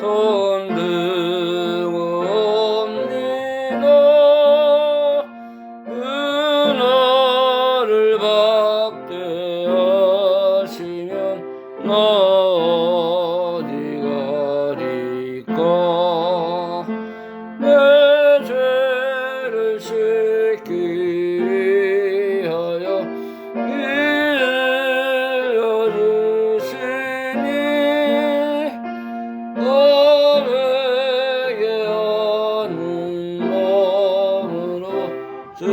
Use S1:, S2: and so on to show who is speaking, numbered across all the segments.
S1: 손등옵니다. 은혜를 받게 하시면 나 어디 가리까. 내 죄를 씻기 위하여 빌려주시니 너에게 하는 마음으로 주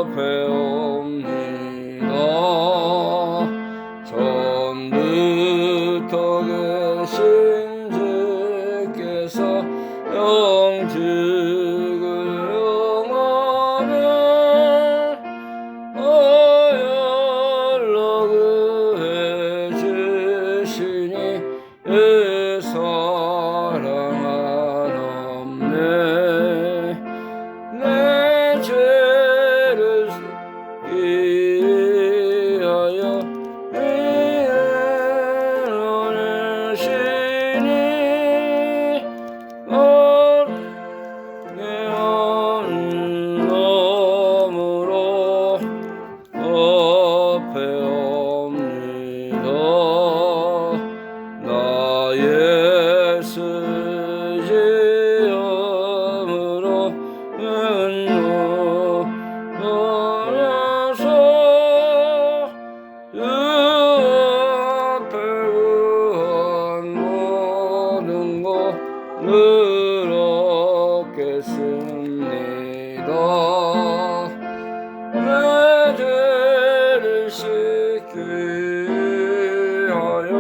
S1: 앞에 옵니다. 전부터 계신 주께서 영죽을 영원히 연락을 해주시니 내 사랑하옵네. 내 죄를 위하여 빌려주시니 내 마음으로 앞에 옵니다. 나 예수 이름으로 은혜하여서 주 앞에 구한 모든 것을 얻겠습니다. 내 죄를 씻기 위하여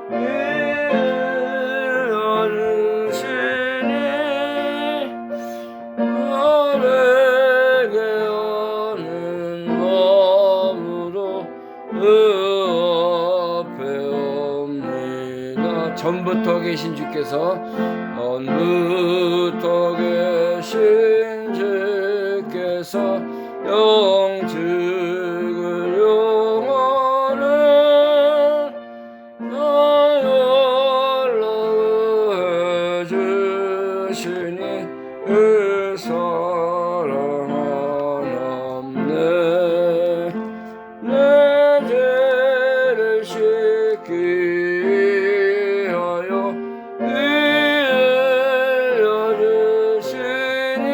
S1: 빌려주시니 나에게 하는 마음으로 그 앞에 옵니다. 전부터 계신 주께서 영죽을 영원히 연락을 해주시니 그 사랑하옵네. 내 죄를 씻기 위하여 빌려주시니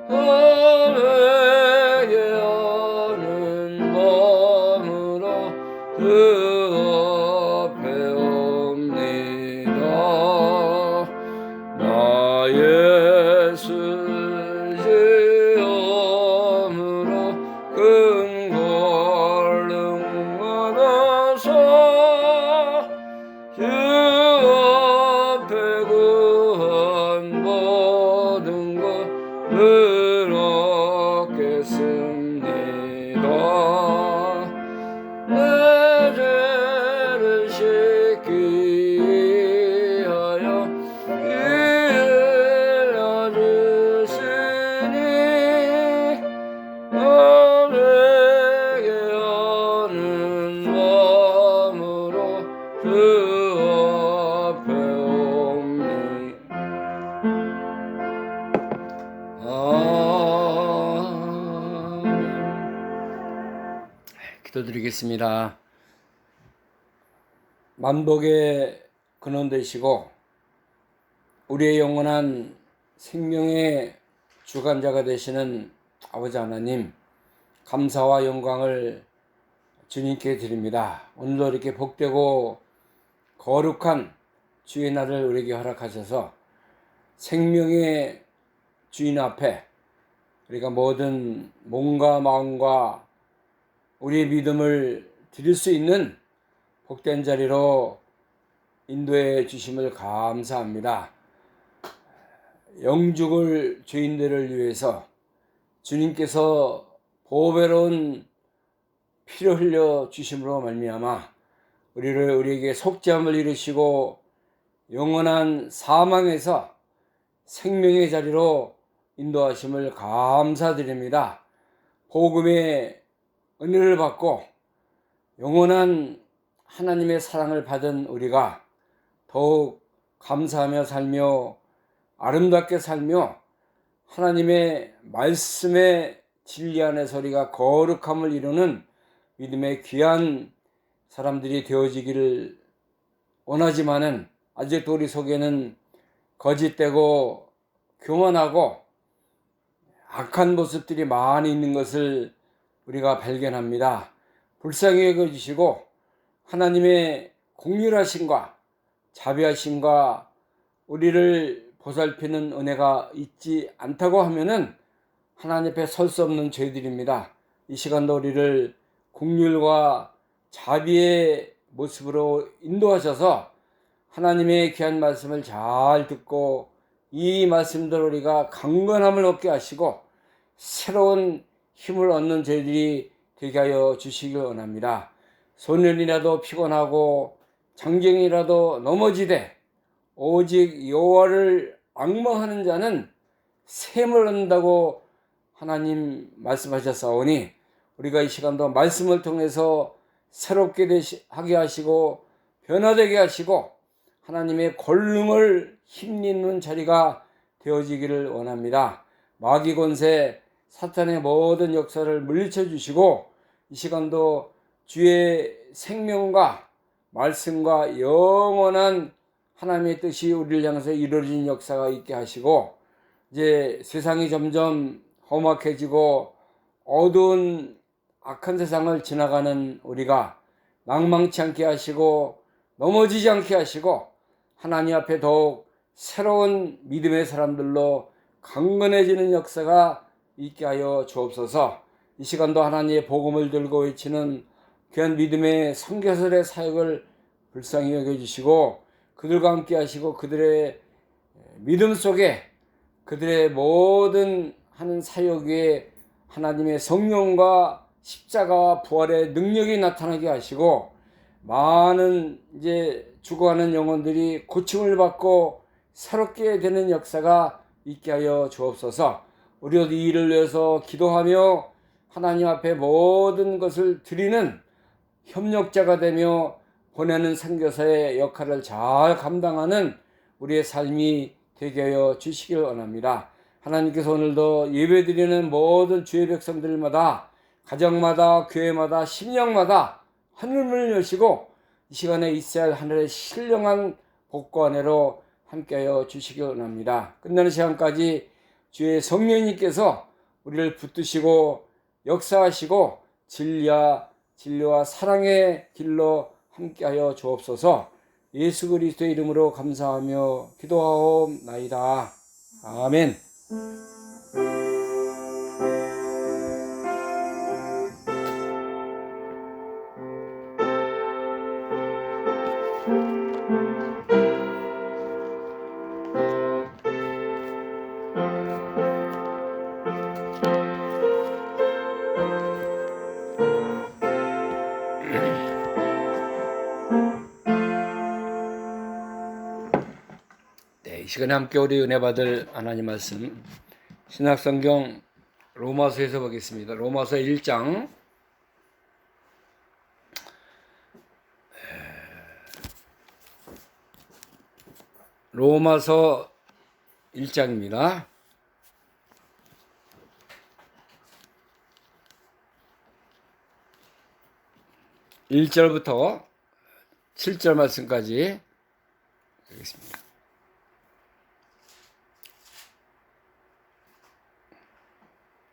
S1: 너에게 하는 마음으로 그 앞에 옵니다. 나 예수 이름으로 큰 권능 받아서 주 앞에 구한 모든 것을 얻겠습니다. 내 죄를 씻기 위하여 빌려주시니 너에게 하는 마음으로 주 앞에 옵니다. 기도드리겠습니다. 만복의 근원 되시고 우리의 영원한 생명의 주관자가 되시는 아버지 하나님, 감사와 영광을 주님께 드립니다. 오늘도 이렇게 복되고 거룩한 주의 날을 우리에게 허락하셔서 생명의 주인 앞에 우리가 모든 몸과 마음과 우리의 믿음을 드릴 수 있는 복된 자리로 인도해 주심을 감사합니다. 영죽을 죄인들을 위해서 주님께서 보배로운 피를 흘려 주심으로 말미암아 우리에게 속죄함을 이루시고 영원한 사망에서 생명의 자리로 인도하심을 감사드립니다. 복음의 은혜를 받고 영원한 하나님의 사랑을 받은 우리가 더욱 감사하며 살며 아름답게 살며 하나님의 말씀의 진리 안에서 우리가 거룩함을 이루는 믿음의 귀한 사람들이 되어지기를 원하지만은 아직도 우리 속에는 거짓되고 교만하고 악한 모습들이 많이 있는 것을 우리가 발견합니다. 불쌍히 여겨주시고 하나님의 공률하심과 자비하심과 우리를 보살피는 은혜가 있지 않다고 하면은 하나님 앞에 설 수 없는 죄들입니다. 이 시간도 우리를 공률과 자비의 모습으로 인도하셔서 하나님의 귀한 말씀을 잘 듣고 이 말씀들 우리가 강건함을 얻게 하시고 새로운 힘을 얻는 저희들이 되게 하여 주시길 원합니다. 소년이라도 피곤하고 장정이라도 넘어지되 오직 여호와를 앙망하는 자는 샘을 얻는다고 하나님 말씀하셨사오니 우리가 이 시간도 말씀을 통해서 새롭게 하게 하시고 변화되게 하시고 하나님의 권능을 힘입는 자리가 되어지기를 원합니다. 마귀 권세 사탄의 모든 역사를 물리쳐 주시고 이 시간도 주의 생명과 말씀과 영원한 하나님의 뜻이 우리를 향해서 이루어진 역사가 있게 하시고 이제 세상이 점점 험악해지고 어두운 악한 세상을 지나가는 우리가 낭망치 않게 하시고 넘어지지 않게 하시고 하나님 앞에 더욱 새로운 믿음의 사람들로 강건해지는 역사가 있게 하여 주옵소서. 이 시간도 하나님의 복음을 들고 외치는 귀한 믿음의 선교사들의 사역을 불쌍히 여겨주시고 그들과 함께 하시고 그들의 믿음 속에 그들의 모든 하는 사역 위에 하나님의 성령과 십자가와 부활의 능력이 나타나게 하시고 많은 이제 죽어가는 영혼들이 고침을 받고 새롭게 되는 역사가 있게 하여 주옵소서. 우리도 이 일을 위해서 기도하며 하나님 앞에 모든 것을 드리는 협력자가 되며 보내는 선교사의 역할을 잘 감당하는 우리의 삶이 되게 하여 주시길 원합니다. 하나님께서 오늘도 예배드리는 모든 주의 백성들마다 가정마다 교회마다 심령마다 하늘문을 여시고 이 시간에 있어야 할 하늘의 신령한 복과 은혜로 함께하여 주시기 원합니다. 끝나는 시간까지 주의 성령님께서 우리를 붙드시고 역사하시고 진리와 사랑의 길로 함께하여 주옵소서. 예수 그리스도의 이름으로 감사하며 기도하옵나이다. 아멘. 이 시간에 함께 우리 은혜 받을 하나님 말씀 신약성경 로마서에서 보겠습니다. 로마서 1장 로마서 1장입니다. 1절부터 7절 말씀까지 보겠습니다.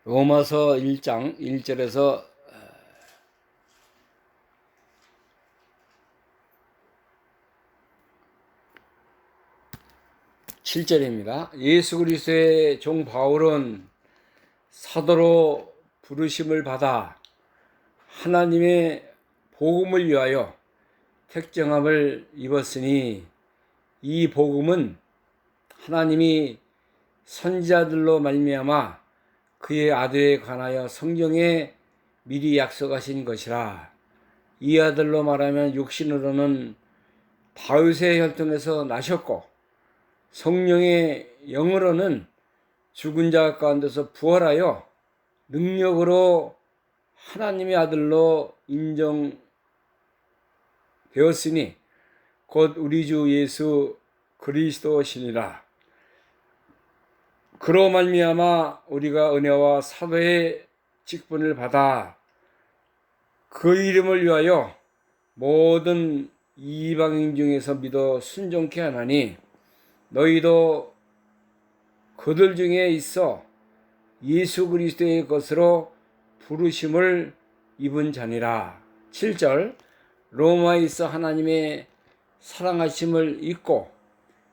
S1: 로마서 1장 1절에서 7절입니다. 예수 그리스도의 종 바울은 사도로 부르심을 받아 하나님의 복음을 위하여 택정함을 입었으니 이 복음은 하나님이 선지자들로 말미암아 그의 아들에 관하여 성경에 미리 약속하신 것이라. 이 아들로 말하면 육신으로는 다윗의 혈통에서 나셨고 성령의 영으로는 죽은 자 가운데서 부활하여 능력으로 하나님의 아들로 인정되었으니 곧 우리 주 예수 그리스도시니라. 그로 말미암아 우리가 은혜와 사도의 직분을 받아 그 이름을 위하여 모든 이방인 중에서 믿어 순종케 하나니 너희도 그들 중에 있어 예수 그리스도의 것으로 부르심을 입은 자니라. 7절 로마에 있어 하나님의 사랑하심을 입고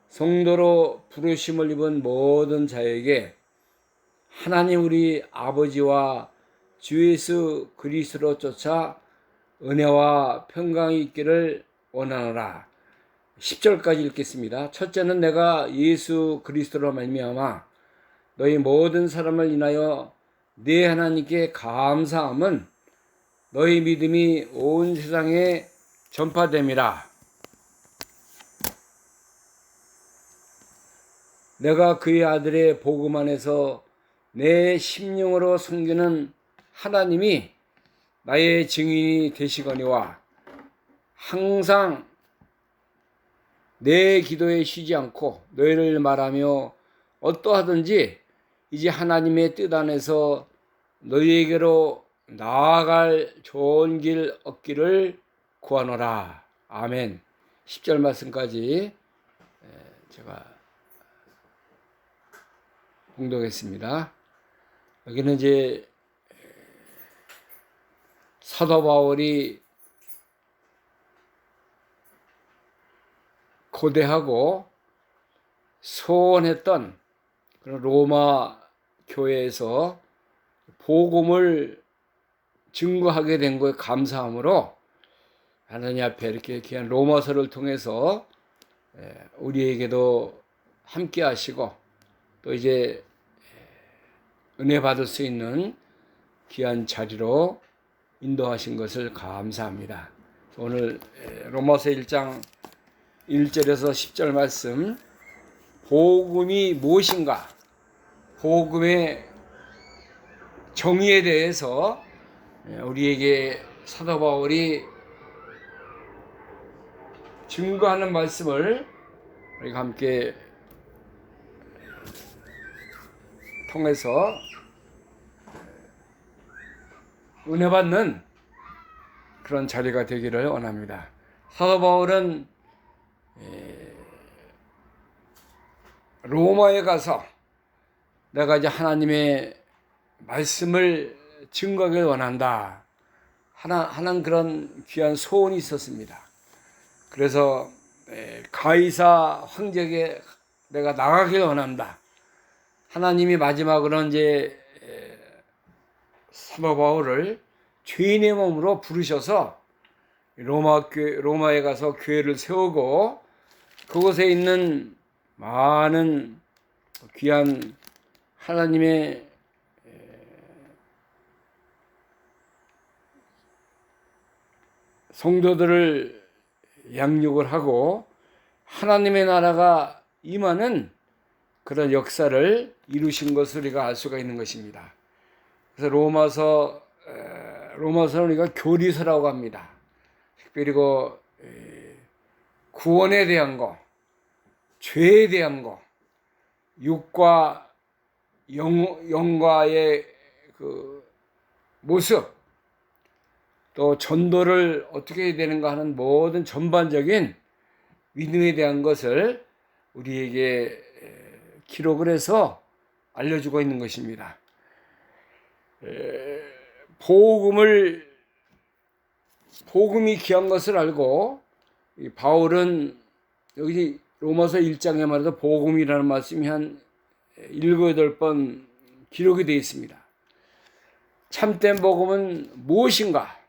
S1: 성도로 부르심을 입은 모든 자에게 하나님 우리 아버지와 주 예수 그리스도로 쫓아 은혜와 평강이 있기를 원하노라. 10절까지 읽겠습니다. 첫째는 내가 예수 그리스도로 말미암아 너희 모든 사람을 인하여 네 하나님께 감사함은 너희 믿음이 온 세상에 전파됨이라. 내가 그의 아들의 복음 안에서 내 심령으로 섬기는 하나님이 나의 증인이 되시거니와 항상 내 기도에 쉬지 않고 너희를 말하며 어떠하든지 이제 하나님의 뜻 안에서 너희에게로 나아갈 좋은 길 얻기를 구하노라. 아멘. 10절 말씀까지 제가 봉독했습니다. 여기는 이제 사도 바울이 고대하고 소원했던 그런 로마 교회에서 복음을 증거하게 된 것에 감사함으로 하나님 앞에 이렇게 귀한 로마서를 통해서 우리에게도 함께 하시고 또 이제 은혜 받을 수 있는 귀한 자리로 인도하신 것을 감사합니다. 오늘 로마서 1장 1절에서 10절 말씀, 복음이 무엇인가, 복음의 정의에 대해서 우리에게 사도 바울이 증거하는 말씀을 우리가 함께 통해서 은혜 받는 그런 자리가 되기를 원합니다. 사도 바울은 로마에 가서 내가 이제 하나님의 말씀을 증거하길 원한다 하는 그런 귀한 소원이 있었습니다. 그래서 가이사 황제에게 내가 나가길 원한다. 하나님이 마지막으로 이제 사도 바울을 죄인의 몸으로 부르셔서 로마에 가서 교회를 세우고 그곳에 있는 많은 귀한 하나님의 성도들을 양육을 하고 하나님의 나라가 임하는 그런 역사를 이루신 것을 우리가 알 수가 있는 것입니다. 그래서 로마서는 우리가 교리서라고 합니다. 특별히 구원에 대한 거, 죄에 대한 거, 육과 영과의 그 모습, 또 전도를 어떻게 해야 되는가 하는 모든 전반적인 믿음에 대한 것을 우리에게 기록을 해서 알려주고 있는 것입니다. 복음이 귀한 것을 알고 바울은 여기 로마서 1장에 말해서 복음이라는 말씀이 한 7, 8번 기록이 되어 있습니다. 참된 복음은 무엇인가?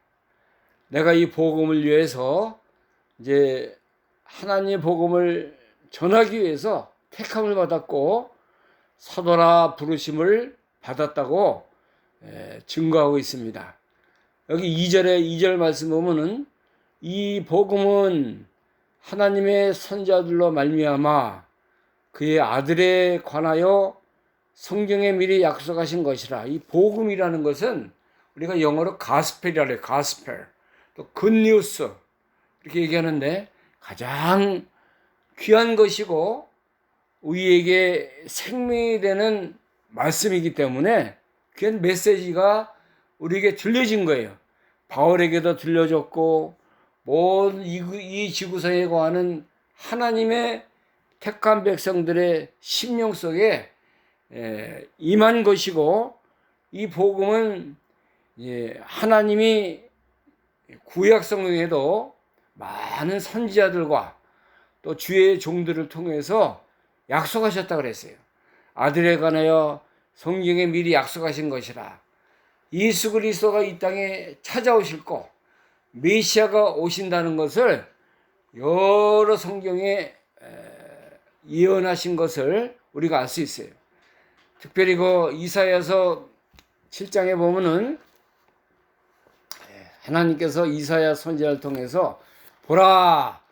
S1: 내가 이 복음을 위해서 이제 하나님의 복음을 전하기 위해서 택함을 받았고 사도라 부르심을 받았다고 증거하고 있습니다. 여기 2절 말씀 보면은 이 복음은 하나님의 선자들로 말미암아 그의 아들에 관하여 성경에 미리 약속하신 것이라. 이 복음이라는 것은 우리가 영어로 가스펠이라 해요. 가스펠. 또 굿뉴스 이렇게 얘기하는데 가장 귀한 것이고 우리에게 생명이 되는 말씀이기 때문에 그 메시지가 우리에게 들려진 거예요. 바울에게도 들려졌고 모든 이 지구상에 거하는 하나님의 택한 백성들의 심령 속에 임한 것이고, 이 복음은 하나님이 구약 성경에도 많은 선지자들과 또 주의 종들을 통해서 약속하셨다 그랬어요. 아들에 관하여 성경에 미리 약속하신 것이라. 예수 그리스도가 이 땅에 찾아오실 거, 메시아가 오신다는 것을 여러 성경에 예언하신 것을 우리가 알 수 있어요. 특별히 그 이사야서 7장에 보면은 하나님께서 이사야 선지자를 통해서 보라,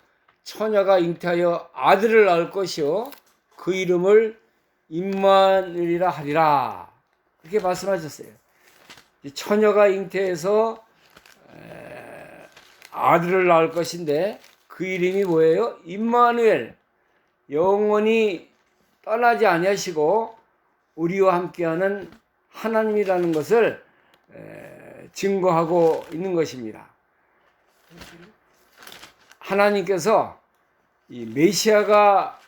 S1: 처녀가 잉태하여 아들을 낳을 것이요 그 이름을 임마누엘이라 하리라, 그렇게 말씀하셨어요. 처녀가 잉태해서 아들을 낳을 것인데 그 이름이 뭐예요? 임마누엘, 영원히 떠나지 아니하시고 우리와 함께하는 하나님이라는 것을 증거하고 있는 것입니다. 하나님께서 이 메시아가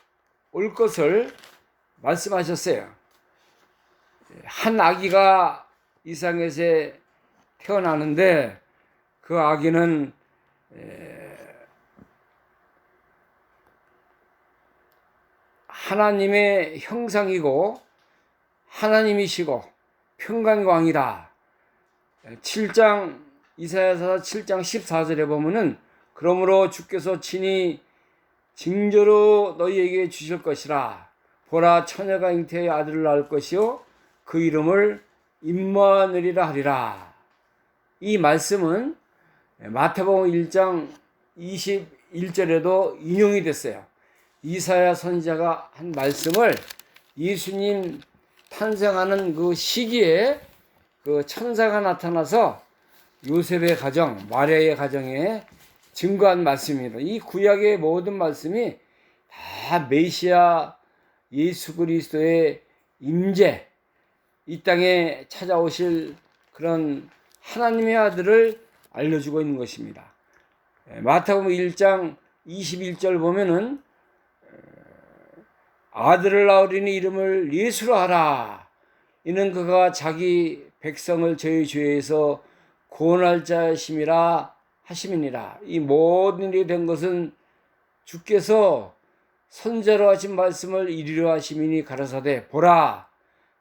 S1: 올 것을 말씀하셨어요. 한 아기가 이 세상에서 태어나는데 그 아기는 하나님의 형상이고 하나님이시고 평강의 왕이다. 7장 이사야서 7장 14절에 보면은 그러므로 주께서 친히 징조로 너희에게 주실 것이라. 보라, 처녀가 잉태하여 아들을 낳을 것이요 그 이름을 임마누엘이라 하리라. 이 말씀은 마태복음 1장 21절에도 인용이 됐어요. 이사야 선지자가 한 말씀을 예수님 탄생하는 그 시기에 그 천사가 나타나서 요셉의 가정, 마리아의 가정에 증거한 말씀입니다. 이 구약의 모든 말씀이 다 메시아 예수 그리스도의 임재, 이 땅에 찾아오실 그런 하나님의 아들을 알려주고 있는 것입니다. 마태복음 1장 21절 보면은 아들을 낳으리니 이름을 예수로 하라. 이는 그가 자기 백성을 저희 죄에서 구원할 자심이라 하심이니라. 이 모든 일이 된 것은 주께서 선자로 하신 말씀을 이루려 하심이니 가라사대 보라,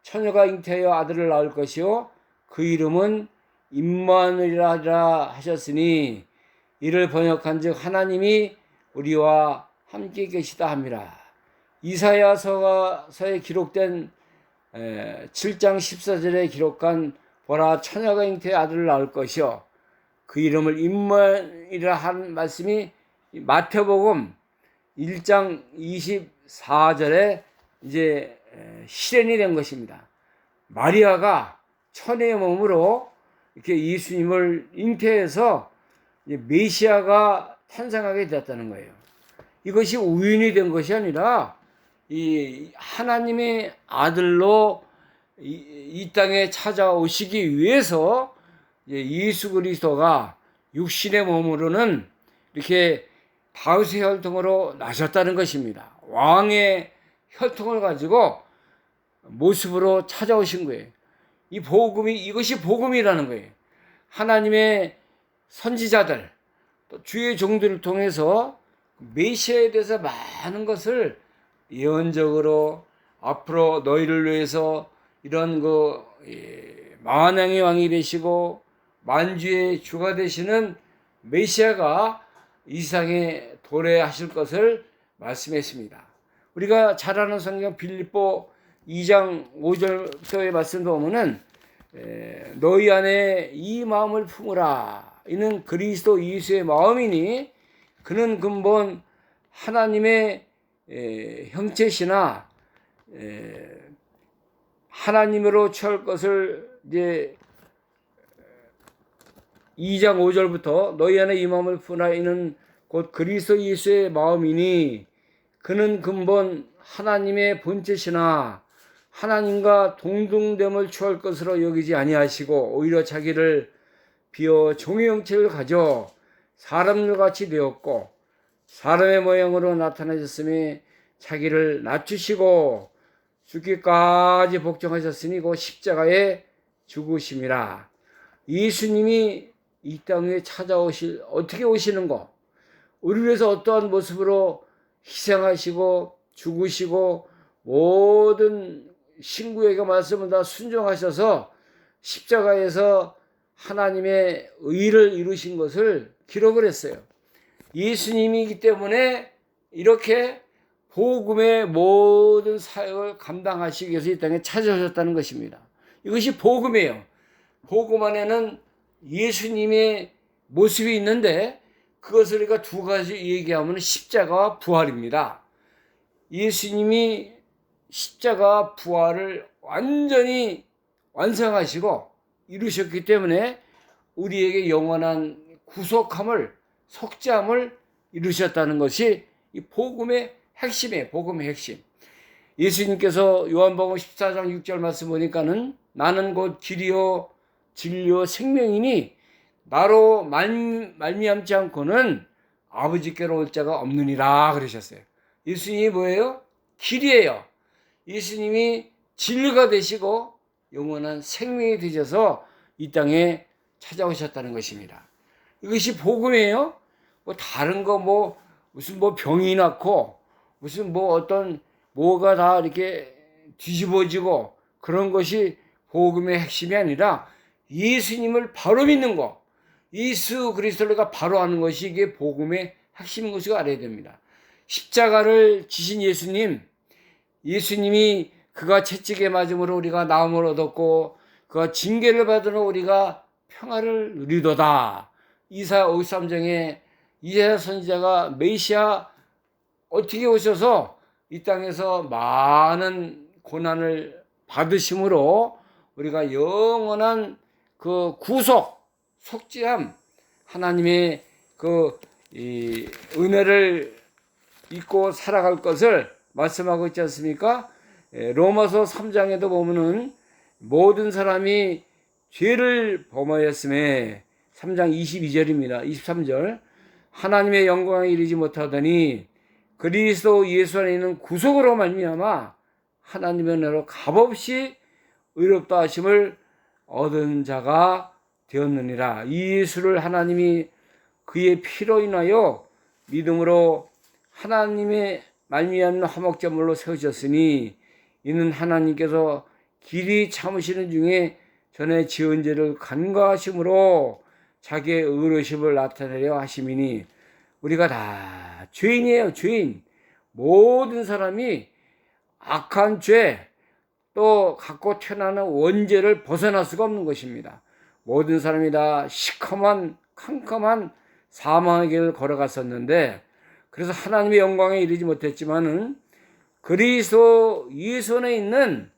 S1: 처녀가 잉태하여 아들을 낳을 것이요 그 이름은 임마누엘이라 하셨으니 이를 번역한즉 하나님이 우리와 함께 계시다 함이라. 이사야서에 기록된 7장 14절에 기록한 보라, 처녀가 잉태하여 아들을 낳을 것이요 그 이름을 임마누엘이라 한 말씀이 마태복음 1장 24절에 이제 실현이 된 것입니다. 마리아가 천의 몸으로 이렇게 예수님을 잉태해서 메시아가 탄생하게 되었다는 거예요. 이것이 우연이 된 것이 아니라 이 하나님의 아들로 이 땅에 찾아오시기 위해서 예수 그리스도가 육신의 몸으로는 이렇게 다윗의 혈통으로 나셨다는 것입니다. 왕의 혈통을 가지고 모습으로 찾아오신 거예요. 이것이 복음이라는 거예요. 하나님의 선지자들, 또 주의 종들을 통해서 메시아에 대해서 많은 것을 예언적으로 앞으로 너희를 위해서 이런 만왕의 왕이 되시고 만주의 주가 되시는 메시아가 이 세상에 도래하실 것을 말씀했습니다. 우리가 잘 아는 성경 빌립보 2장 5절부터의 말씀도 보면은 너희 안에 이 마음을 품으라. 이는 그리스도 예수의 마음이니 그는 근본 하나님의 형체시나 하나님으로 취할 것을 이제 2장 5절부터 너희 안에 이 마음을 품으라. 이는 곧 그리스도 예수의 마음이니 그는 근본 하나님의 본체시나 하나님과 동등됨을 취할 것으로 여기지 아니하시고 오히려 자기를 비어 종의 형체를 가져 사람들 같이 되었고 사람의 모양으로 나타나셨으니 자기를 낮추시고 죽기까지 복종하셨으니 그 십자가에 죽으심이라. 예수님이 이 땅에 어떻게 오시는고, 우리 위해서 어떠한 모습으로 희생하시고 죽으시고 모든 신구에게 말씀을 다 순종하셔서 십자가에서 하나님의 의를 이루신 것을 기록을 했어요. 예수님이기 때문에 이렇게 복음의 모든 사역을 감당하시기 위해서 이 땅에 찾아오셨다는 것입니다. 이것이 복음이에요. 복음 안에는 예수님의 모습이 있는데 그것을 우리가 두 가지 얘기하면 십자가와 부활입니다. 예수님이 십자가와 부활을 완전히 완성하시고 이루셨기 때문에 우리에게 영원한 구속함을, 속죄함을 이루셨다는 것이 이 복음의 핵심이에요. 복음의 핵심. 예수님께서 요한복음 14장 6절 말씀 보니까는 나는 곧 길이요 진리요 생명이니 나로 말미암지 않고는 아버지께로 올 자가 없느니라 그러셨어요. 예수님이 뭐예요? 길이에요. 예수님이 진리가 되시고 영원한 생명이 되셔서 이 땅에 찾아오셨다는 것입니다. 이것이 복음이에요. 뭐 다른 거 무슨 병이 났고 무슨 어떤 뭐가 다 이렇게 뒤집어지고 그런 것이 복음의 핵심이 아니라 예수님을 바로 믿는 거, 예수 그리스도를 바로 아는 것이 이게 복음의 핵심인 것을 알아야 됩니다. 십자가를 지신 예수님이 그가 채찍에 맞음으로 우리가 나음을 얻었고 그가 징계를 받으러 우리가 평화를 누리도다. 이사야 53장에 이사야 선지자가 메시아 어떻게 오셔서 이 땅에서 많은 고난을 받으심으로 우리가 영원한 그 구속, 속죄함, 하나님의 이 은혜를 잊고 살아갈 것을 말씀하고 있지 않습니까? 로마서 3장에도 보면은 모든 사람이 죄를 범하였음에 3장 22절입니다. 23절 하나님의 영광에 이르지 못하더니 그리스도 예수 안에 있는 구속으로 말미암아 하나님의 은혜로 값없이 의롭다 하심을 얻은 자가 되었느니라. 이 예수를 하나님이 그의 피로 인하여 믿음으로 하나님의 말미암는 화목제물로 세우셨으니 이는 하나님께서 길이 참으시는 중에 전에 지은 죄를 간과하심으로 자기의 의로우심을 나타내려 하심이니 우리가 다 죄인이에요. 죄인. 모든 사람이 악한 죄 또 갖고 태어나는 원죄를 벗어날 수가 없는 것입니다. 모든 사람이 다 시커먼 캄캄한 사망의 길을 걸어갔었는데 그래서 하나님의 영광에 이르지 못했지만은 그리스도 예수 안에 있는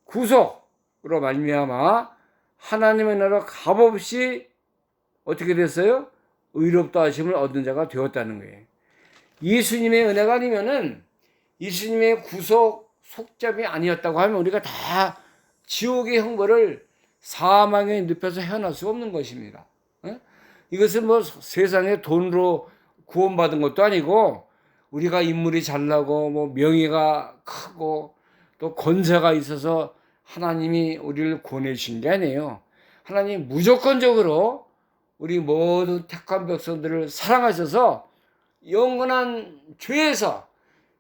S1: 구속으로 말미암아 하나님의 나라 값없이 어떻게 됐어요? 의롭다 하심을 얻은 자가 되었다는 거예요. 예수님의 은혜가 아니면은 예수님의 구속 속죄함이 아니었다고 하면 우리가 다 지옥의 형벌을 사망에 눕혀서 헤어날 수 없는 것입니다. 이것은 세상에 돈으로 구원받은 것도 아니고 우리가 인물이 잘나고 명예가 크고 또 권세가 있어서 하나님이 우리를 구원해 주신 게 아니에요. 하나님 무조건적으로 우리 모든 택한 백성들을 사랑하셔서 영원한 죄에서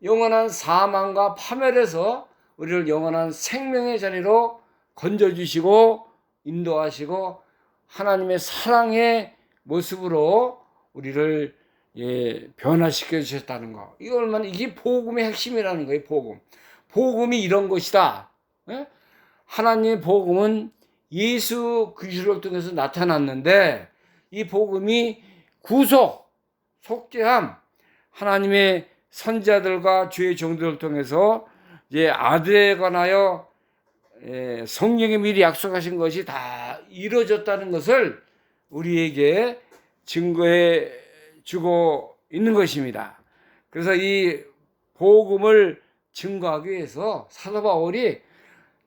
S1: 영원한 사망과 파멸에서 우리를 영원한 생명의 자리로 건져주시고 인도하시고 하나님의 사랑의 모습으로 우리를 변화시켜 주셨다는 거. 이게 복음의 핵심이라는 거예요. 복음이 이런 것이다. 하나님의 복음은 예수 그리스도를 통해서 나타났는데 이 복음이 구속, 속죄함, 하나님의 선지자들과 주의 종들을 통해서 아들에 관하여 성령이 미리 약속하신 것이 다 이루어졌다는 것을 우리에게 증거해 주고 있는 것입니다. 그래서 이 복음을 증거하기 위해서 사도 바울이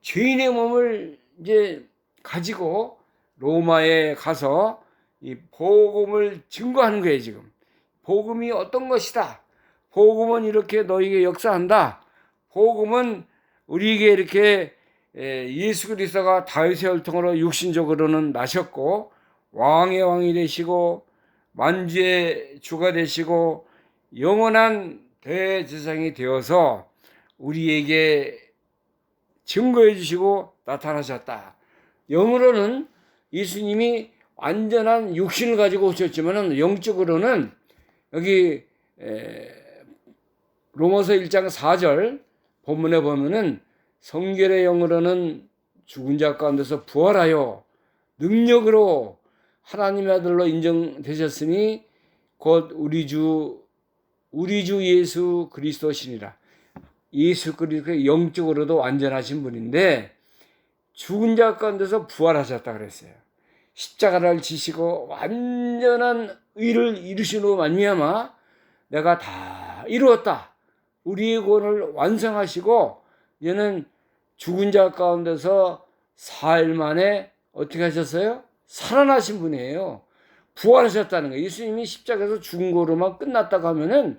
S1: 죄인의 몸을 이제 가지고 로마에 가서 이 복음을 증거하는 거예요, 지금. 복음이 어떤 것이다. 복음은 이렇게 너희에게 역사한다. 복음은 우리에게 이렇게 예수 그리스도가 다윗의 혈통으로 육신적으로는 나셨고 왕의 왕이 되시고 만주의 주가 되시고 영원한 대제사장이 되어서 우리에게 증거해 주시고 나타나셨다. 영으로는 예수님이 완전한 육신을 가지고 오셨지만 영적으로는 여기 로마서 1장 4절 본문에 보면은 성결의 영으로는 죽은 자 가운데서 부활하여 능력으로 하나님의 아들로 인정되셨으니 곧 우리 주 예수 그리스도시니라. 예수 그리스도의 영적으로도 완전하신 분인데 죽은 자 가운데서 부활하셨다 그랬어요. 십자가를 지시고 완전한 의를 이루시는 말미암아 내가 다 이루었다. 우리의 구원을 완성하시고 이제는 죽은 자 가운데서 사흘 만에 어떻게 하셨어요? 살아나신 분이에요. 부활하셨다는 거예요. 예수님이 십자가에서 죽은 거로만 끝났다고 하면은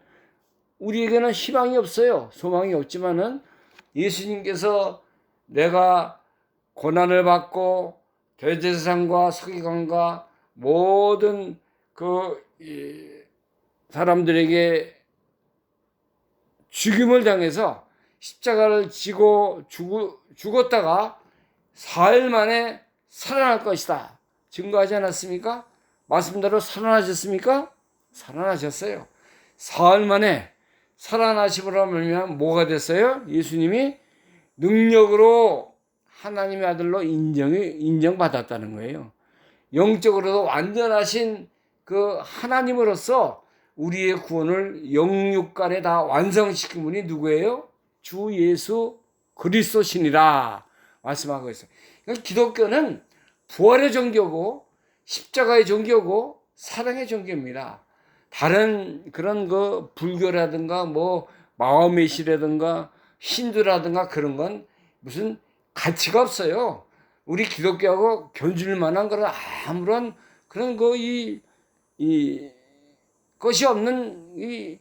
S1: 우리에게는 희망이 없어요. 소망이 없지만은 예수님께서 내가 고난을 받고 대제사장과 서기관과 모든 그 사람들에게 죽임을 당해서 십자가를 지고 죽었다가 사흘 만에 살아날 것이다. 증거하지 않았습니까? 말씀대로 살아나셨습니까? 살아나셨어요. 사흘 만에 살아나심으로 말미암아 뭐가 됐어요? 예수님이 능력으로 하나님의 아들로 인정받았다는 거예요. 영적으로도 완전하신 그 하나님으로서 우리의 구원을 영육간에 다 완성시킨 분이 누구예요? 주 예수 그리스도시니라 말씀하고 있어요. 그러니까 기독교는 부활의 종교고 십자가의 종교고 사랑의 종교입니다. 다른 그런 그 불교라든가 뭐 마오메시라든가 힌두라든가 그런 건 무슨 가치가 없어요. 우리 기독교하고 견줄 만한 그런 아무런 그런 이 것이 없는 이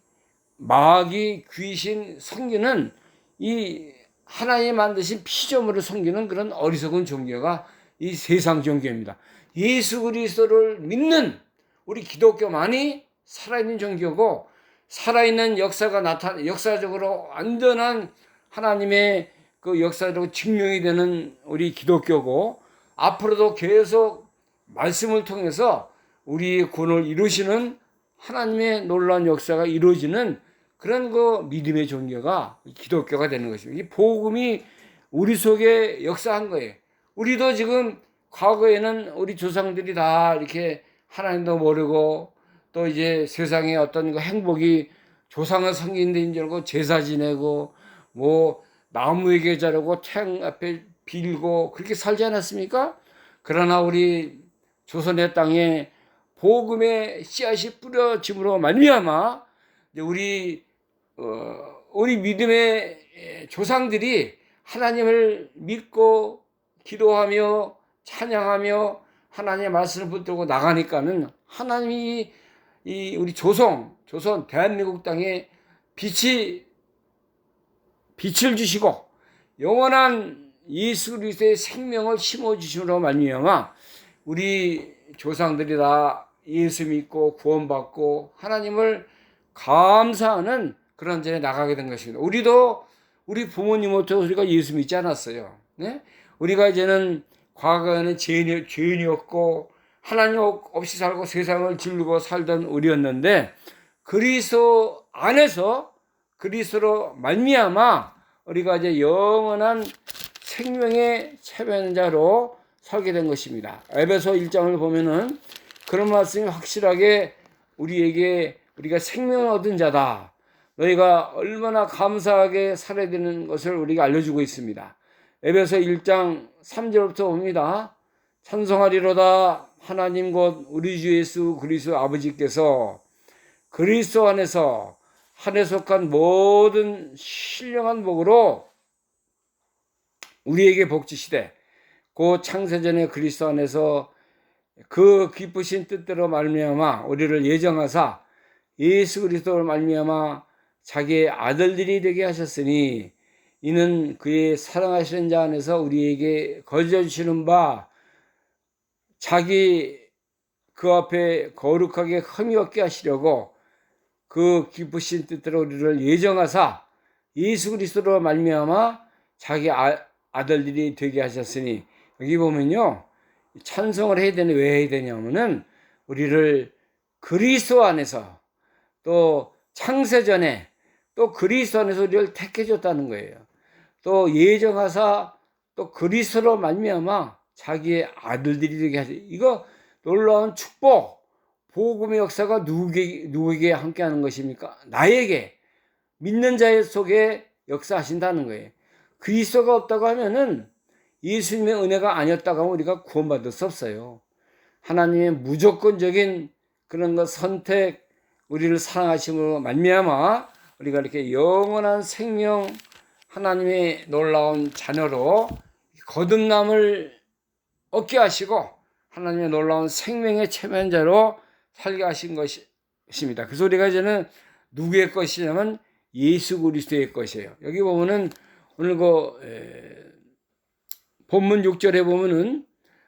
S1: 마귀 귀신 섬기는 이 하나님 만드신 피조물을 섬기는 그런 어리석은 종교가 이 세상 종교입니다. 예수 그리스도를 믿는 우리 기독교만이 살아있는 종교고 살아있는 역사적으로 완전한 하나님의 그 역사적으로 증명이 되는 우리 기독교고 앞으로도 계속 말씀을 통해서 우리의 구원을 이루시는 하나님의 놀라운 역사가 이루어지는 그런 그 믿음의 종교가 기독교가 되는 것입니다. 이 복음이 우리 속에 역사한 거예요. 우리도 지금 과거에는 우리 조상들이 다 이렇게 하나님도 모르고 또 이제 세상에 어떤 그 행복이 조상을 섬기는 데인 줄 알고 제사 지내고 뭐 나무에게 자르고 태양 앞에 빌고 그렇게 살지 않았습니까? 그러나 우리 조선의 땅에 복음의 씨앗이 뿌려짐으로 말미암아 우리 믿음의 조상들이 하나님을 믿고 기도하며 찬양하며 하나님의 말씀을 붙들고 나가니까는 하나님이 우리 조선 대한민국 땅에 빛을 주시고 영원한 예수 그리스도의 생명을 심어주심으로 말미암아 우리 조상들이 다 예수 믿고 구원받고 하나님을 감사하는 그런 전에 나가게 된 것입니다. 우리도 우리 부모님부터 우리가 예수 믿지 않았어요. 네? 우리가 이제는 과거에는 죄인이었고 하나님 없이 살고 세상을 질르고 살던 우리였는데 그리스도 안에서 그리스도로 말미암아 우리가 이제 영원한 생명의 체면자로 서게 된 것입니다. 에베소 1장을 보면은 그런 말씀이 확실하게 우리가 생명을 얻은 자다. 너희가 얼마나 감사하게 살아야 되는 것을 우리가 알려주고 있습니다. 에베소 1장 3절부터 봅니다. 찬송하리로다 하나님 곧 우리 주 예수 그리스도 아버지께서 그리스도 안에서 하늘에 속한 모든 신령한 복으로 우리에게 복 주시되 그 창세전에 그리스도 안에서 그 기쁘신 뜻대로 말미암아 우리를 예정하사 예수 그리스도를 말미암아 자기의 아들들이 되게 하셨으니 이는 그의 사랑하시는 자 안에서 우리에게 거저 주시는 바 자기 그 앞에 거룩하게 흠이 없게 하시려고 그 기쁘신 뜻대로 우리를 예정하사 예수 그리스도로 말미암아 자기 아들들이 되게 하셨으니, 여기 보면요 찬송을 해야 되는 왜 해야 되냐면은 우리를 그리스도 안에서 또 창세전에 또 그리스도 안에서 우리를 택해 줬다는 거예요. 또 예정하사 또 그리스도로 말미암아 자기의 아들들이 되게 하시. 이거 놀라운 축복, 복음의 역사가 누구에게 함께하는 것입니까? 나에게, 믿는 자 속에 역사하신다는 거예요. 그리스도가 없다고 하면은 예수님의 은혜가 아니었다고 하면 우리가 구원받을 수 없어요. 하나님의 무조건적인 그런 것 선택, 우리를 사랑하심으로 말미암아 우리가 이렇게 영원한 생명, 하나님의 놀라운 자녀로 거듭남을 얻게 하시고 하나님의 놀라운 생명의 체면자로 살게 하신 것입니다. 그래서 우리가 이제는 누구의 것이냐면 예수 그리스도의 것이에요. 여기 보면은 오늘 본문 6절에 보면은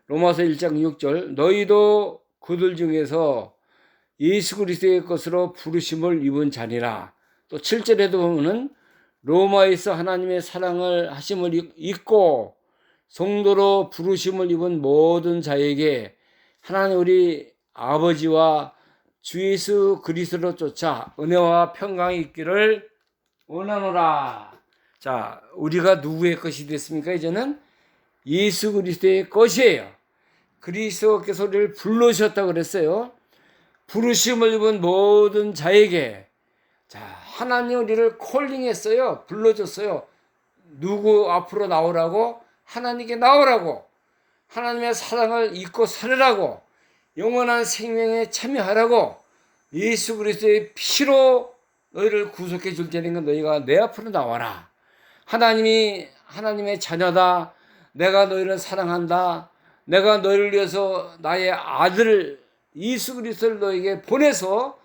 S1: 로마서 1장 6절 너희도 그들 중에서 예수 그리스도의 것으로 부르심을 입은 자니라. 또 7절에도 보면은 로마에서 하나님의 사랑을 하심을 잊고 성도로 부르심을 입은 모든 자에게 하나님 우리 아버지와 주 예수 그리스도로 쫓아 은혜와 평강이 있기를 원하노라. 자, 우리가 누구의 것이 됐습니까? 이제는 예수 그리스도의 것이에요. 그리스도께서 우리를 불러주셨다고 그랬어요. 부르심을 입은 모든 자에게. 자, 하나님 우리를 콜링했어요. 불러줬어요. 누구 앞으로 나오라고? 하나님께 나오라고. 하나님의 사랑을 잊고 살으라고. 영원한 생명에 참여하라고. 예수 그리스도의 피로 너희를 구속해 줄 테니까 너희가 내 앞으로 나와라. 하나님의 자녀다. 내가 너희를 사랑한다. 내가 너희를 위해서 나의 아들 예수 그리스도를 너에게 보내서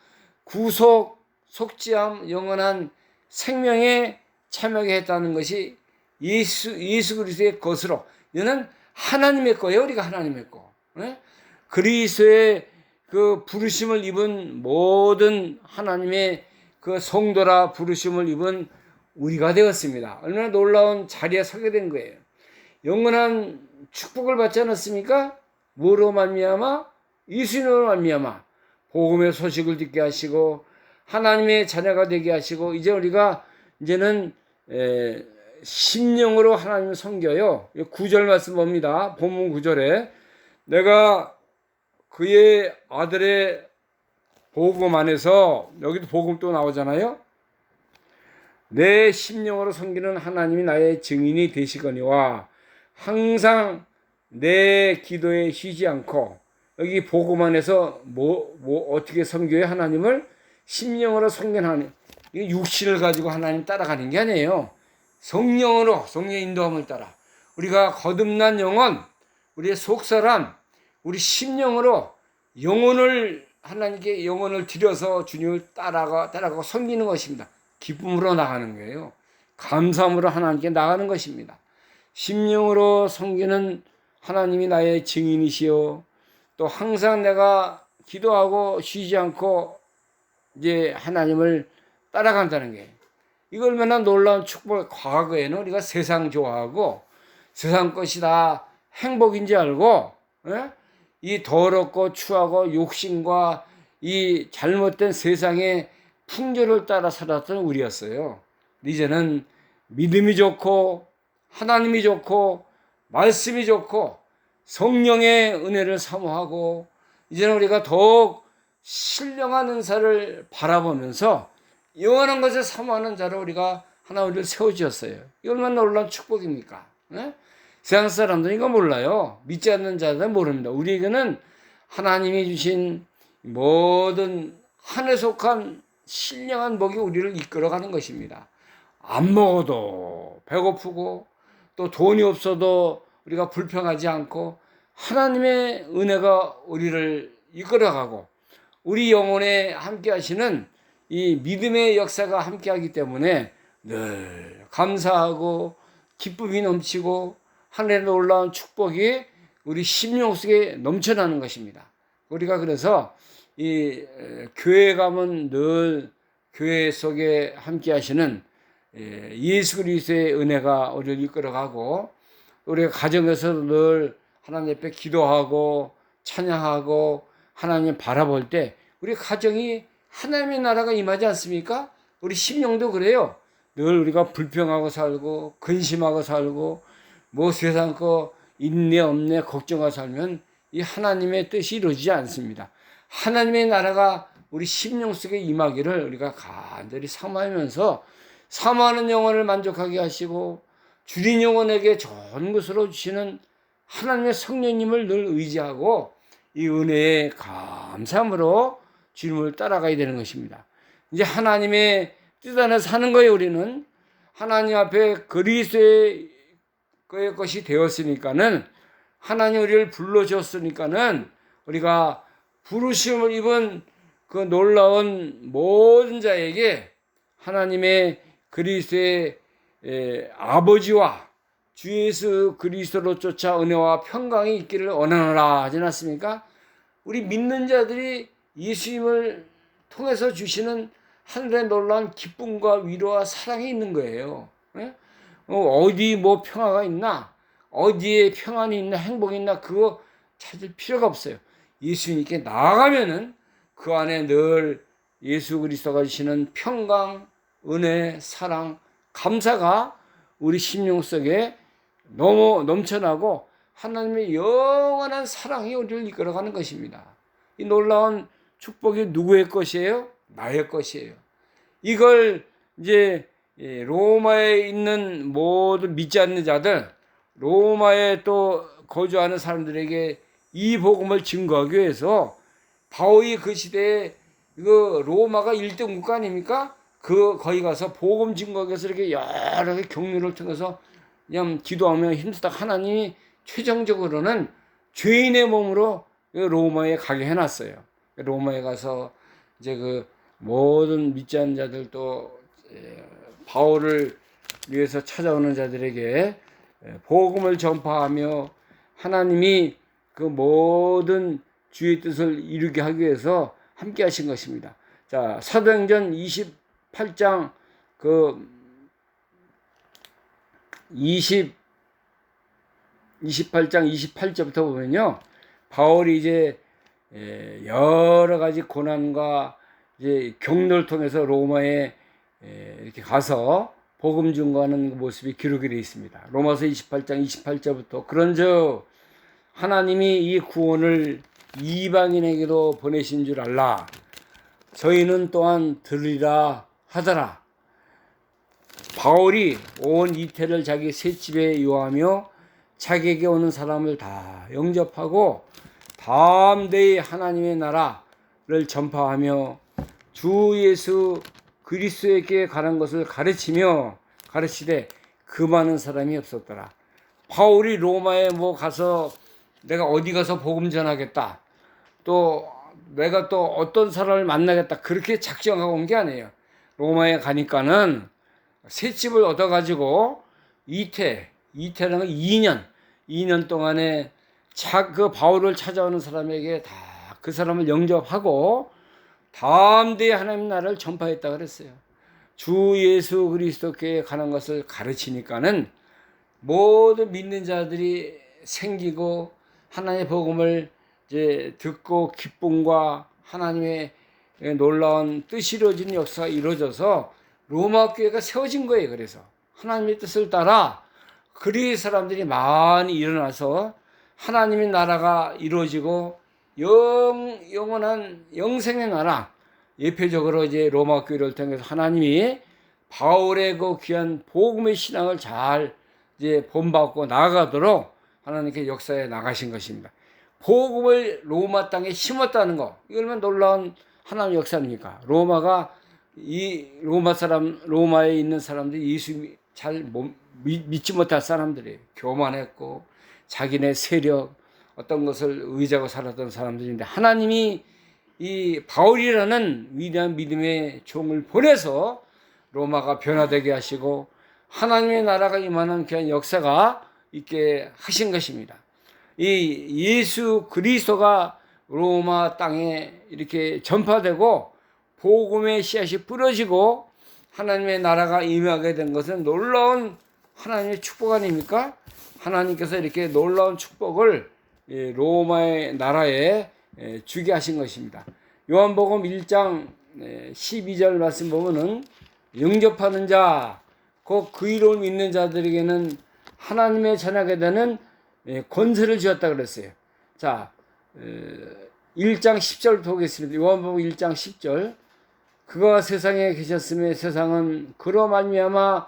S1: 구속, 속죄함, 영원한 생명에 참여하게 했다는 것이 예수 그리스도의 것으로. 이는 하나님의 거예요. 우리가 하나님의 거. 그리스도의 그 부르심을 입은 모든 하나님의 그 성도라 부르심을 입은 우리가 되었습니다. 얼마나 놀라운 자리에 서게 된 거예요. 영원한 축복을 받지 않았습니까? 뭐로 말미암아? 예수님으로 말미암아 복음의 소식을 듣게 하시고 하나님의 자녀가 되게 하시고 이제 우리가 이제는 심령으로 하나님을 섬겨요. 9절 말씀 봅니다. 본문 9절에 내가 그의 아들의 복음 안에서, 여기도 복음 또 나오잖아요. 내 심령으로 섬기는 하나님이 나의 증인이 되시거니와 항상 내 기도에 쉬지 않고, 여기 복음 안에서 어떻게 섬겨요? 하나님을 심령으로 섬기는 하나님. 이게 육신을 가지고 하나님 따라가는 게 아니에요. 성령으로, 성령의 인도함을 따라 우리가 거듭난 영혼, 우리의 속사람, 우리 심령으로 하나님께 영혼을 드려서 주님을 따라가고 섬기는 것입니다. 기쁨으로 나가는 거예요. 감사함으로 하나님께 나가는 것입니다. 심령으로 섬기는 하나님이 나의 증인이시요. 또 항상 내가 기도하고 쉬지 않고 이제 하나님을 따라간다는 게, 이거 얼마나 놀라운 축복. 과거에는 우리가 세상 좋아하고 세상 것이 다 행복인지 알고 이 더럽고 추하고 욕심과 이 잘못된 세상의 풍조를 따라 살았던 우리였어요. 이제는 믿음이 좋고 하나님이 좋고 말씀이 좋고 성령의 은혜를 사모하고 이제는 우리가 더욱 신령한 은사를 바라보면서 영원한 것을 사모하는 자로 우리가 하나 우리를 세워주었어요. 이거 얼마나 놀라운 축복입니까? 세상 사람들은 이거 몰라요. 믿지 않는 자들은 모릅니다. 우리에게는 하나님이 주신 모든 한에 속한 신령한 복이 우리를 이끌어가는 것입니다. 안 먹어도 배고프고 또 돈이 없어도 우리가 불평하지 않고 하나님의 은혜가 우리를 이끌어가고 우리 영혼에 함께 하시는 이 믿음의 역사가 함께 하기 때문에 늘 감사하고 기쁨이 넘치고 하늘에 놀라운 축복이 우리 심령 속에 넘쳐나는 것입니다. 우리가 그래서 이 교회 가면 늘 교회 속에 함께 하시는 예수 그리스도의 은혜가 우리를 이끌어가고 우리가 가정에서도 늘 하나님 앞에 기도하고 찬양하고 하나님 바라볼 때 우리 가정이 하나님의 나라가 임하지 않습니까? 우리 심령도 그래요. 늘 우리가 불평하고 살고 근심하고 살고 뭐 세상 거 있네 없네 걱정하고 살면 이 하나님의 뜻이 이루어지지 않습니다. 하나님의 나라가 우리 심령 속에 임하기를 우리가 간절히 사모하면서 사모하는 영혼을 만족하게 하시고 주린 영혼에게 좋은 것으로 주시는 하나님의 성령님을 늘 의지하고 이 은혜에 감사함으로 주님을 따라가야 되는 것입니다. 이제 하나님의 뜻 안에 사는 거예요. 우리는 하나님 앞에 그리스도의 것이 되었으니까는 하나님 우리를 불러주었으니까는 우리가 부르심을 입은 그 놀라운 모든 자에게 하나님의 그리스도의 아버지와 주 예수 그리스도로 쫓아 은혜와 평강이 있기를 원하노라 하지 않습니까? 우리 믿는 자들이 예수님을 통해서 주시는 하늘의 놀라운 기쁨과 위로와 사랑이 있는 거예요. 어디 뭐 평화가 있나? 어디에 평안이 있나? 행복이 있나? 그거 찾을 필요가 없어요. 예수님께 나아가면은 그 안에 늘 예수 그리스도가 주시는 평강, 은혜, 사랑, 감사가 우리 심령 속에 너무 넘쳐나고 하나님의 영원한 사랑이 우리를 이끌어가는 것입니다. 이 놀라운 축복이 누구의 것이에요? 나의 것이에요. 이걸 이제 로마에 있는 모든 믿지 않는 자들, 로마에 또 거주하는 사람들에게 이 복음을 증거하기 위해서 바울이 그 시대에 그 로마가 1등 국가 아닙니까? 거기 가서 복음 증거하기 위해서 이렇게 여러 개 경륜을 통해서 그냥 기도하며 힘쓰다 하나님이 최종적으로는 죄인의 몸으로 로마에 가게 해놨어요. 로마에 가서 이제 그 모든 믿지 않는 자들도 바울을 위해서 찾아오는 자들에게 복음을 전파하며 하나님이 그 모든 주의 뜻을 이루게 하기 위해서 함께 하신 것입니다. 자, 사도행전 28장 그 28장 28절부터 보면요. 바울이 이제 여러 가지 고난과 이제 경로를 통해서 로마에 이렇게 가서 복음 증거하는 모습이 기록이 되어 있습니다. 로마서 28장 28절부터 그런즉 하나님이 이 구원을 이방인에게도 보내신 줄 알라. 저희는 또한 들으리라 하더라. 바울이 온 이태를 자기 셋집에 요하며 자기에게 오는 사람을 다 영접하고 담대히 하나님의 나라를 전파하며 주 예수 그리스도에게 가는 것을 가르치되 그 많은 사람이 없었더라. 바울이 로마에 뭐 가서 내가 어디 가서 복음 전하겠다. 또 내가 또 어떤 사람을 만나겠다. 그렇게 작정하고 온 게 아니에요. 로마에 가니까는 새 집을 얻어가지고 이태라는 건 2년 동안에 그 바울을 찾아오는 사람에게 다 그 사람을 영접하고 담대히 하나님 나라를 전파했다 그랬어요. 주 예수 그리스도께 가는 것을 가르치니까는 모든 믿는 자들이 생기고 하나님의 복음을 이제 듣고 기쁨과 하나님의 놀라운 뜻이 이루어지는 역사가 이루어져서 로마 교회가 세워진 거예요. 그래서 하나님의 뜻을 따라 그리 사람들이 많이 일어나서 하나님의 나라가 이루어지고 영원한 영생의 나라, 예표적으로 이제 로마 교회를 통해서 하나님이 바울의 그 귀한 복음의 신앙을 잘 이제 본받고 나아가도록 하나님께 역사에 나가신 것입니다. 복음을 로마 땅에 심었다는 거, 이거 얼마나 놀라운 하나님 역사입니까? 로마에 있는 사람들이 예수 잘 믿지 못할 사람들이에요. 교만했고 자기네 세력 어떤 것을 의지하고 살았던 사람들인데, 하나님이 이 바울이라는 위대한 믿음의 종을 보내서 로마가 변화되게 하시고 하나님의 나라가 임하는 그런 역사가 있게 하신 것입니다. 이 예수 그리스도가 로마 땅에 이렇게 전파되고 복음의 씨앗이 뿌려지고 하나님의 나라가 임하게 된 것은 놀라운 하나님의 축복 아닙니까? 하나님께서 이렇게 놀라운 축복을 로마의 나라에 주게 하신 것입니다. 요한복음 1장 12절 말씀 보면은 영접하는 자, 곧 그 이름을 믿는 자들에게는 하나님의 자녀가 되는 권세를 주었다 그랬어요. 자, 1장 10절 보겠습니다. 요한복음 1장 10절. 그가 세상에 계셨음에 세상은 그로 말미암아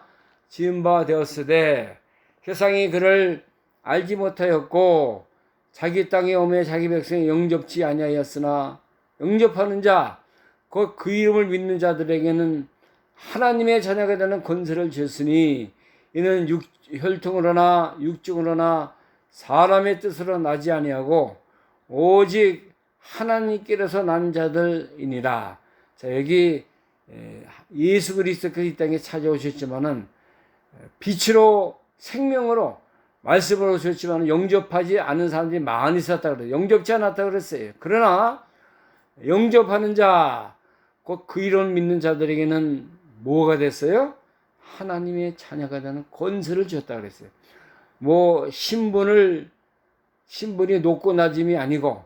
S1: 지은 바 되었으되 세상이 그를 알지 못하였고 자기 땅에 오매 자기 백성이 영접지 아니하였으나 영접하는 자, 곧 그 이름을 믿는 자들에게는 하나님의 자녀가 되는 권세를 주었으니 이는 혈통으로나 육중으로나 사람의 뜻으로 나지 아니하고 오직 하나님께로서 난 자들이니라. 자, 여기 예수 그리스도께서 이 땅에 찾아오셨지만은 빛으로 생명으로 말씀으로 오셨지만 영접하지 않은 사람들이 많이 있었다 그래요. 영접지 않았다 그랬어요. 그러나 영접하는 자, 곧 그 이름 믿는 자들에게는 뭐가 됐어요? 하나님의 자녀가 되는 권세를 주었다 그랬어요. 뭐 신분이 높고 낮음이 아니고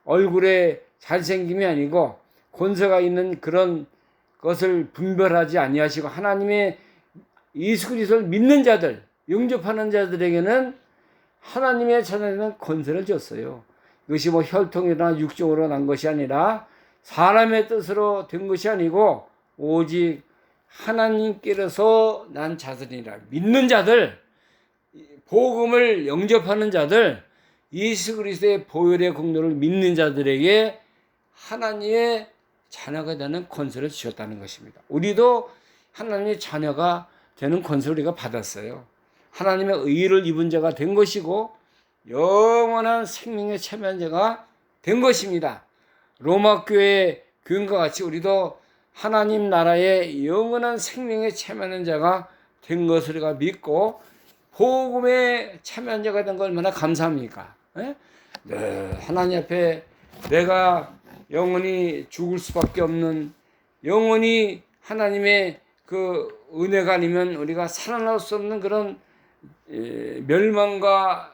S1: 얼굴에 잘생김이 아니고 권세가 있는 그런 것을 분별하지 아니하시고 하나님의 예수 그리스도를 믿는 자들, 영접하는 자들에게는 하나님의 자녀는 권세를 줬어요. 이것이 뭐 혈통이나 육종으로 난 것이 아니라 사람의 뜻으로 된 것이 아니고 오직 하나님께로서 난 자들이라. 믿는 자들, 복음을 영접하는 자들, 예수 그리스도의 보혈의 공로를 믿는 자들에게 하나님의 자녀가 되는 권세를 주셨다는 것입니다. 우리도 하나님의 자녀가 되는 권세를 우리가 받았어요. 하나님의 의를 입은 자가 된 것이고 영원한 생명의 참여한 자가 된 것입니다. 로마 교회의 교인과 같이 우리도 하나님 나라의 영원한 생명에 참여하는 자가 된 것을 우리가 믿고 복음에 참여한 자가 된 걸 얼마나 감사합니까? 하나님 앞에 내가 영원히 죽을 수밖에 없는, 영원히 하나님의 그 은혜가 아니면 우리가 살아날 수 없는 그런 멸망과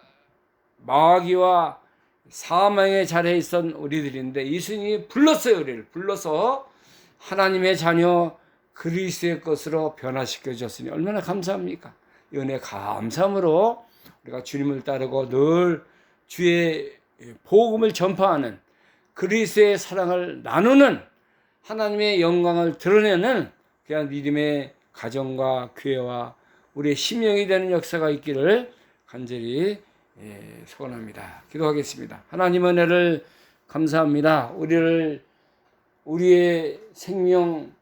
S1: 마귀와 사망의 자리에 있던 우리들인데 예수님이 불렀어요. 우리를 불러서 하나님의 자녀 그리스도의 것으로 변화시켜 주셨으니 얼마나 감사합니까? 이 은혜 감사함으로 우리가 주님을 따르고 늘 주의 복음을 전파하는, 그리스도의 사랑을 나누는, 하나님의 영광을 드러내는 그냥 믿음의 가정과 교회와 우리의 심령이 되는 역사가 있기를 간절히 소원합니다. 기도하겠습니다. 하나님 은혜를 감사합니다. 우리의 생명,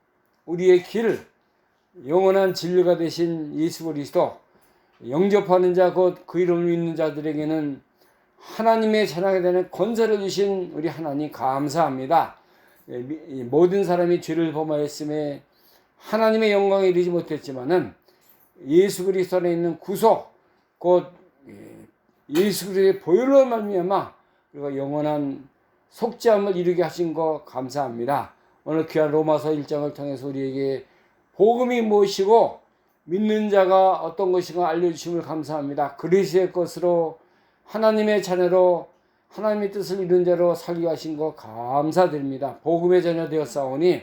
S1: 우리의 길, 영원한 진리가 되신 예수 그리스도, 영접하는 자 곧 그 이름을 믿는 자들에게는 하나님의 자녀가 되는 권세를 주신 우리 하나님 감사합니다. 모든 사람이 죄를 범하였음에 하나님의 영광에 이르지 못했지만은 예수 그리스도 안에 있는 구속, 곧 예수 그리스도의 보혈로 말미암아 우리가 영원한 속죄함을 이루게 하신 거 감사합니다. 오늘 귀한 로마서 1장을 통해서 우리에게 복음이 무엇이고 믿는 자가 어떤 것인가 알려주심을 감사합니다. 그리스도의 것으로 하나님의 자녀로 하나님의 뜻을 이룬 자로 살게 하신 거 감사드립니다. 복음의 자녀 되었사오니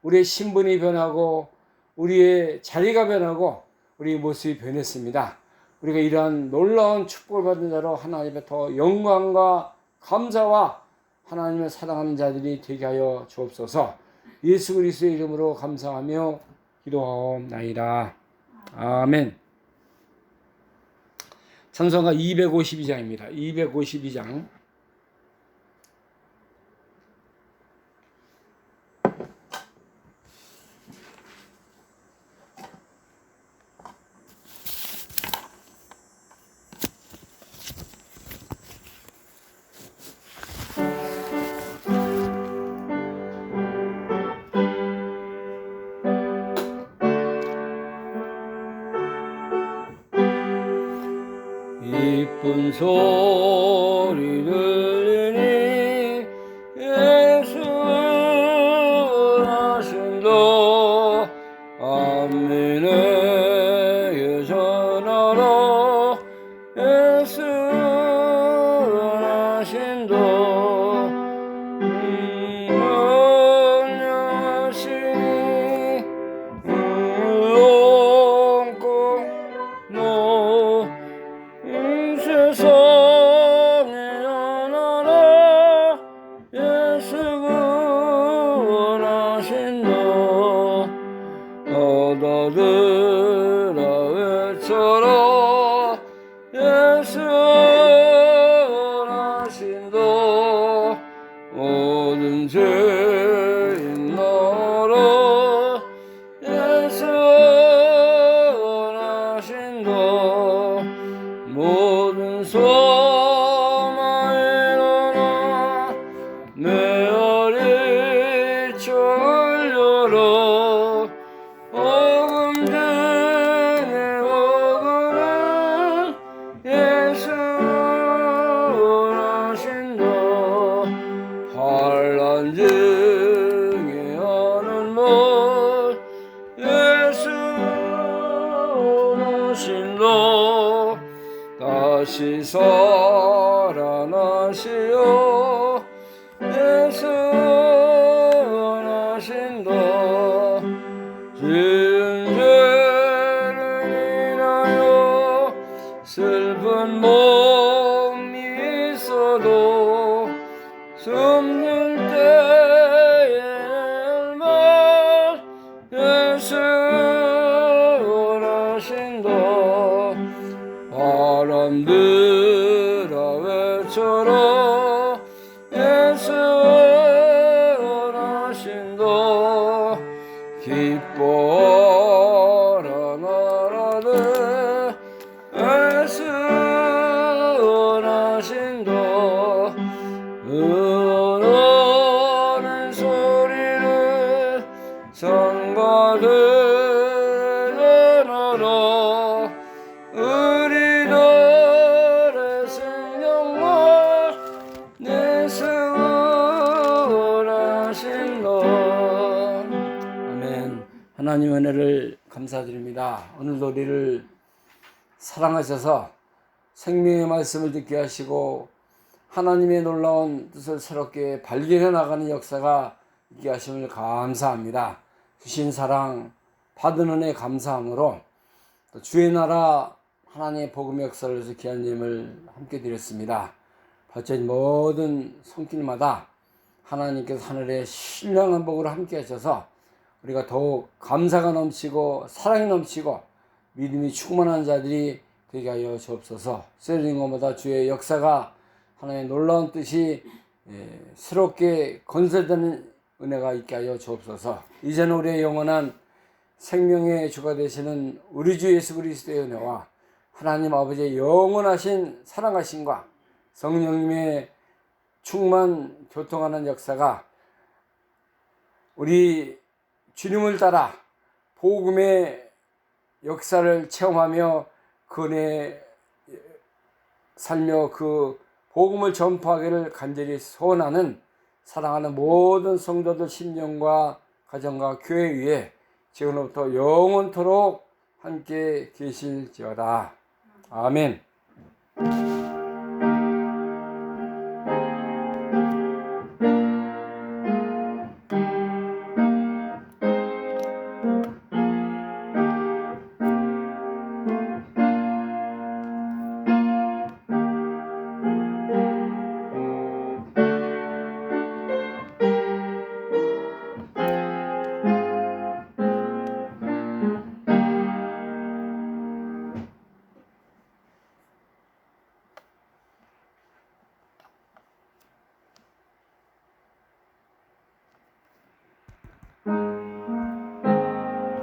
S1: 우리의 신분이 변하고 우리의 자리가 변하고 우리의 모습이 변했습니다. 우리가 이러한 놀라운 축복을 받은 자로 하나님의 더 영광과 감사와 하나님을 사랑하는 자들이 되게 하여 주옵소서. 예수 그리스도의 이름으로 감사하며 기도하옵나이다. 아멘. 찬송가 252장입니다. 252장. 큰 소리 들리니 예수 원하신다. 아멘에게 전하라. 예수 원하신다. 영원하시니 울렁고 너 세상에 전하라. 예수 원하신다. 바다들아 외쳐라. 예수 원하신다. 모든 죄인 나라. 예수 원하신다. 모든 소망 일어나 메아리 철려라. 복음 중에 복음은 예수 원하신다. 환난 중에 하는 말 예수 원하신다. 다시 살아나시오. 예수 원하신다. 지은 죄를 인하여 슬픈 몸이 있어도 숨는 때에는 말 예수 원하신다. 바람들아 외쳐라. 예수 원하신다. 기뻐라 나라들. 예수 원하신다. 응원하는 소리를 성가들 전하라. 우리들의 생명과 예수 원하신다. 아멘. 하나님 은혜를 감사드립니다. 오늘도 우리를 사랑하셔서 생명의 말씀을 듣게 하시고 하나님의 놀라운 뜻을 새롭게 발견해 나가는 역사가 있게 하심을 감사합니다. 주신 사랑 받은 은혜 감사함으로 또 주의 나라 하나님의 복음의 역사를 위해서 귀한 예물 함께 드렸습니다. 발전 모든 손길마다 하나님께서 하늘의 신령한 복으로 함께 하셔서 우리가 더욱 감사가 넘치고 사랑이 넘치고 믿음이 충만한 자들이 되게 하여 주옵소서. 세리는 것마다 주의 역사가 하나님의 놀라운 뜻이 새롭게 건설되는 은혜가 있게 하여 주옵소서. 이제는 우리의 영원한 생명의 주가 되시는 우리 주 예수 그리스도의 은혜와 하나님 아버지의 영원하신 사랑하심과 성령님의 충만 교통하는 역사가 우리 주님을 따라 복음의 역사를 체험하며 그 은혜 살며 그 복음을 전파하기를 간절히 소원하는 사랑하는 모든 성도들 심령과 가정과 교회 위에 지금부터 영원토록 함께 계실지어다. 아멘.